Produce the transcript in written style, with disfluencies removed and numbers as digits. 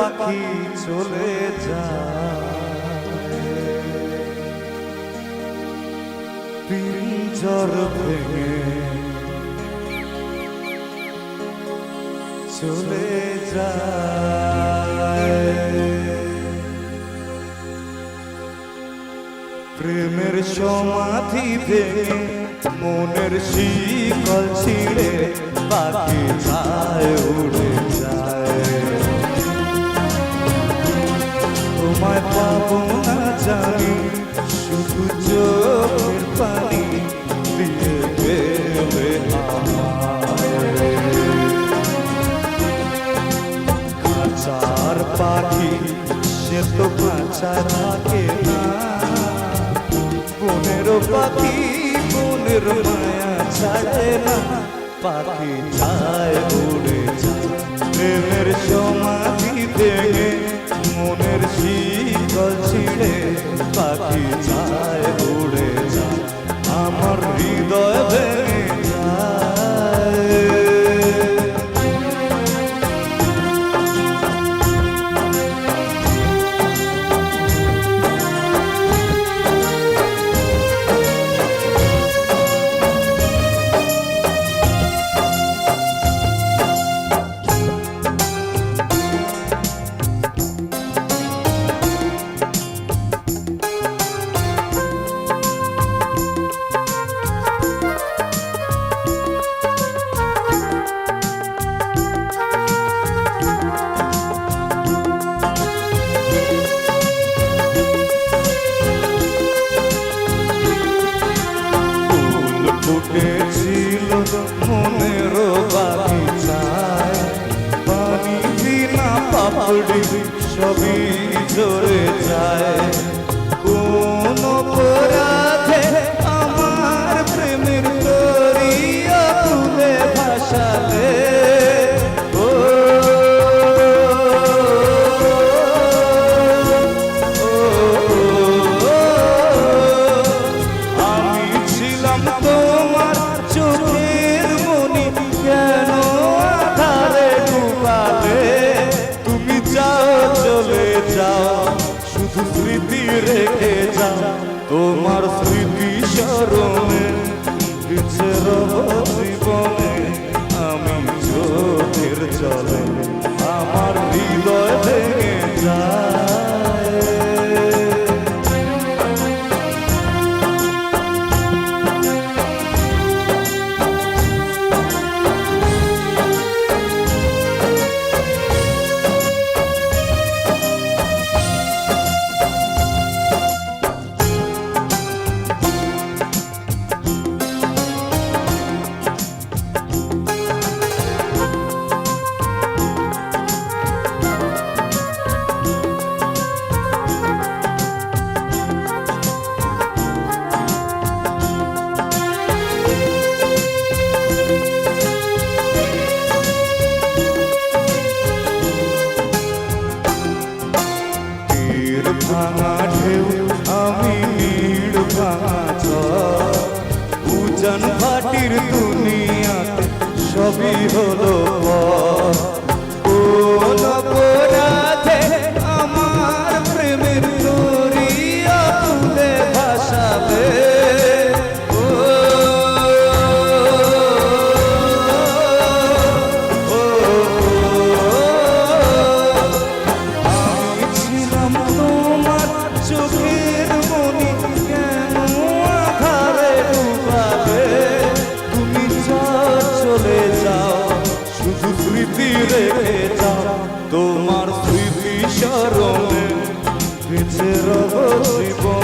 পাখি চলে যায় পিঞ্জর ভেঙে চলে যায় প্রেমের সমাধি ভেঙে মনের শিকল ছিঁড়ে পাখি যায় উড়ে যায় তোমায় পাবো না জানি শুধু চোখের পানি দিয়ে গেলে খাঁচার পাখি সে তো খাঁচায় থাকে না বনের পাখি বনের মায়া ছাড়ে না পাখি যায় উড়ে যায় প্রেমের সমাধি ভেঙে মনের শিকল ছিঁড়ে পাখি যায় উড়ে যায় আমার হৃদয় ভেঙে যায় ফুটেছিল মনের বাগিচায় পানি বিনা পাপড়ি সবই ঝরে যায় কোন অপরাধে আমার প্রেমের দরিয়া তুলে ভাসালে স্মৃতি রেখে যাও তোমার স্মৃতি স্মরণে বেঁচে রব জীবনে আমি চোখের জলে আমার হৃদয় ভেঙে যায় ভাঙা ঢেউ আমি নীড় ভাঙা ঝড় উজান ভাটির দুনিয়াতে সবই হলো কোন অপরাধে আমার প্রেমের দরিয়া তুলে ভাসালে চোখের মনি কেন আধারে ডুবালে তুমি চলে যাও শুধু স্মৃতি রেখে যাও তোমার স্মৃতি স্মরণে বেঁচে রব জীবন